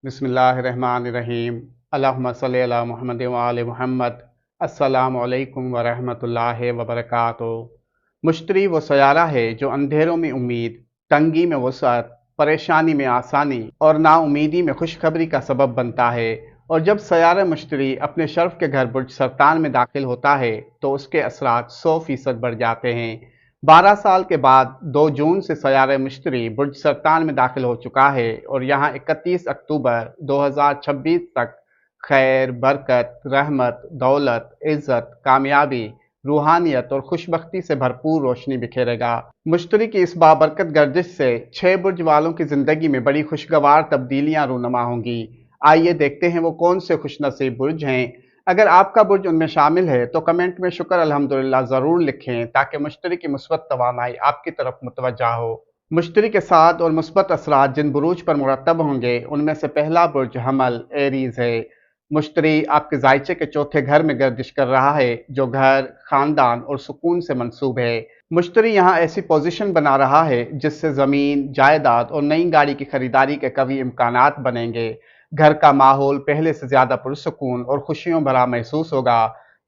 बिस्मिल्लाहिर्रहमानिर्रहीम। अल्लाहुम्मा सल्ली अला मुहम्मद व आले मुहम्मद। अस्सलामु अलैकुम व रहमतुल्लाहि व बरकातुहू। मुश्तरी वो सयारा है जो अंधेरों में उम्मीद, तंगी में वसअत, परेशानी में आसानी और नाउमीदी में खुशखबरी का सबब बनता है। और जब सयारा मुश्तरी अपने शर्फ के घर बुर्ज सरतान में दाखिल होता है तो उसके असरात 100% बढ़ जाते हैं। 12 साल के बाद 2 जून से सयारा मुश्तरी बुर्ज सरतान में दाखिल हो चुका है और यहाँ 31 अक्टूबर 2026 तक खैर, बरकत, रहमत, दौलत, इज़्ज़त, कामयाबी, रूहानियत और खुशबख्ती से भरपूर रोशनी बिखेरेगा। मुश्तरी की इस बाबरकत गर्दिश से 6 बुर्ज वालों की ज़िंदगी में बड़ी खुशगवार तब्दीलियाँ रूनुमा होंगी। आइए देखते हैं वो कौन से खुशनसीब बुर्ज हैं। अगर आपका बुर्ज उनमें शामिल है तो कमेंट में शुक्र अल्हम्दुलिल्लाह ज़रूर लिखें ताकि मुश्तरी की मुस्बत तवानाई आपकी तरफ मुतवज्जा हो। मुश्तरी के साथ और मुस्बत असरात जिन बुरूज पर मुरतब होंगे उनमें से पहला बुर्ज हमल एरीज़ है। मुश्तरी आपके जायचे के चौथे घर में गर्दिश कर रहा है जो घर, खानदान और सुकून से मंसूब है। मुश्तरी यहाँ ऐसी पोजीशन बना रहा है जिससे ज़मीन, जायदाद और नई गाड़ी की खरीदारी के कवी इम्कानात बनेंगे। घर का माहौल पहले से ज़्यादा पुरसुकून और खुशियों भरा महसूस होगा।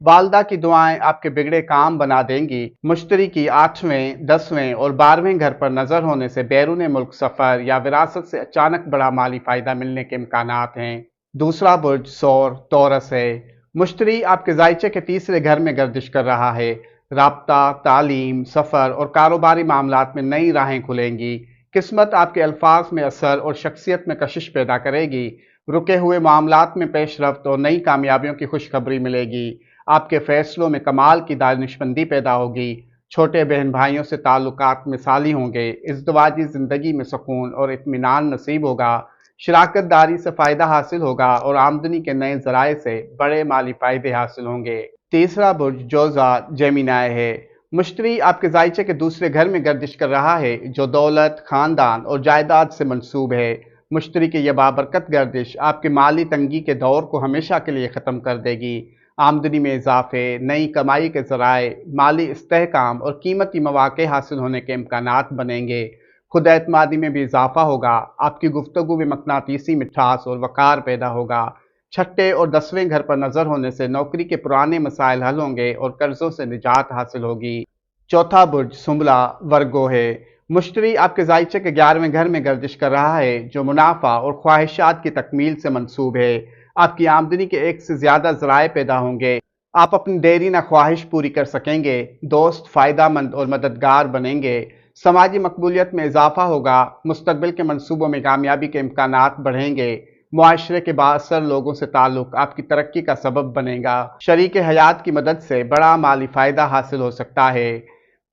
वालदा की दुआएं आपके बिगड़े काम बना देंगी। मुश्तरी की 8वें, 10वें और 12वें घर पर नज़र होने से बैरून मुल्क सफ़र या विरासत से अचानक बड़ा माली फ़ायदा मिलने के इम्कानात हैं। दूसरा बुर्ज सौर तौरस है। मुश्तरी आपके जायचे के तीसरे घर में गर्दिश कर रहा है। राब्ता, तालीम, सफ़र और कारोबारी मामलात में नई राहें खुलेंगी। किस्मत आपके अल्फाज में असर और शख्सियत में कशिश पैदा करेगी। रुके हुए मामलात में पेशरफ्त और नई कामयाबियों की खुशखबरी मिलेगी। आपके फैसलों में कमाल की दानिशमंदी पैदा होगी। छोटे बहन भाइयों से ताल्लुकात मिसाली होंगे। इज़्दवाजी ज़िंदगी में सुकून और इत्मीनान नसीब होगा। शराकत दारी से फ़ायदा हासिल होगा और आमदनी के नए ज़राए से बड़े माली फ़ायदे हासिल होंगे। तीसरा बुर्ज जोज़ा जेमिनाय है। मुश्तरी आपके जायचे के दूसरे घर में गर्दिश कर रहा है जो दौलत, खानदान और जायदाद से मंसूब है। मुश्तरी की यह बाबरकत गर्दिश आपके माली तंगी के दौर को हमेशा के लिए ख़त्म कर देगी। आमदनी में इजाफे, नई कमाई के ज़राए, माली इस्तेहकाम और कीमती मौक़े हासिल होने के इम्कानात बनेंगे। खुद एतमादी में भी इजाफा होगा। आपकी गुफ्तगू में मकनातीसी मिठास और वक़ार पैदा होगा। छठे और 10वें घर पर नज़र होने से नौकरी के पुराने मसाइल हल होंगे और कर्ज़ों से निजात हासिल होगी। चौथा बुर्ज सुंबला वर्गो है। मुश्तरी आपके जायचे के 11वें घर में गर्दिश कर रहा है जो मुनाफा और ख्वाहिशात की तकमील से मंसूब है। आपकी आमदनी के एक से ज़्यादा ज़राए पैदा होंगे। आप अपनी देरीना ख्वाहिश पूरी कर सकेंगे। दोस्त फ़ायदामंद और मददगार बनेंगे। समाजी मकबूलियत में इजाफा होगा। मुस्तकबिल के मंसूबों में कामयाबी के इम्कानात बढ़ेंगे। मुआशरे के बाअसर लोगों से ताल्लुक़ आपकी तरक्की का सबब बनेगा। शरीक हयात की मदद से बड़ा माली फ़ायदा हासिल हो सकता है।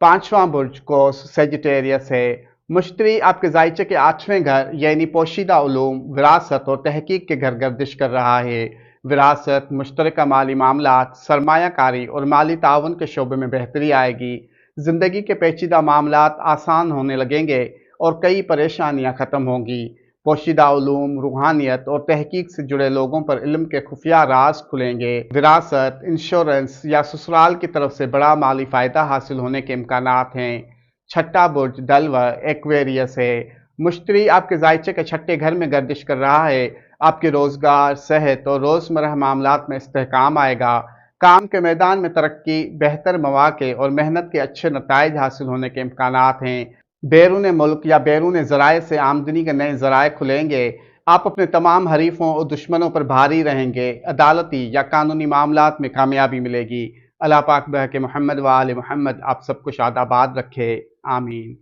पाँचवां बुर्ज कोस सेजिटेरियस है। मुश्तरी आपके जायचे के 8वें घर यानी पोशीदा उलूम, विरासत और तहकीक के घर गर्दिश कर रहा है। विरासत, मुश्तरका माली मामलात, सरमायाकारी और माली ताउन के शोबे में बेहतरी आएगी। ज़िंदगी के पेचीदा मामलात आसान होने लगेंगे और कई परेशानियां ख़त्म होंगी। पोशीदा उलूम, रूहानियत और तहकीक से जुड़े लोगों पर इल्म के खुफिया राज खुलेंगे। विरासत, इंश्योरेंस या ससुराल की तरफ से बड़ा माली फ़ायदा हासिल होने के इम्कानात हैं। छठा बुर्ज डल्वा एक्वेरियस है। मुश्तरी आपके जायचे के छठे घर में गर्दिश कर रहा है। आपके रोज़गार, सेहत और रोज़मर्रा मामलात में इस्तेहकाम आएगा। काम के मैदान में तरक्की, बेहतर मौक़े और मेहनत के अच्छे नताइज हासिल होने के इम्कानात हैं। बैरून मुल्क या बैरून ज़राए से आमदनी के नए ज़राए खुलेंगे। आप अपने तमाम हरीफों और दुश्मनों पर भारी रहेंगे। अदालती या कानूनी मामलात में कामयाबी मिलेगी। अल्लाह पाक बहके मोहम्मद व आले मोहम्मद आप सबको शादाबाद रखे। आमीन।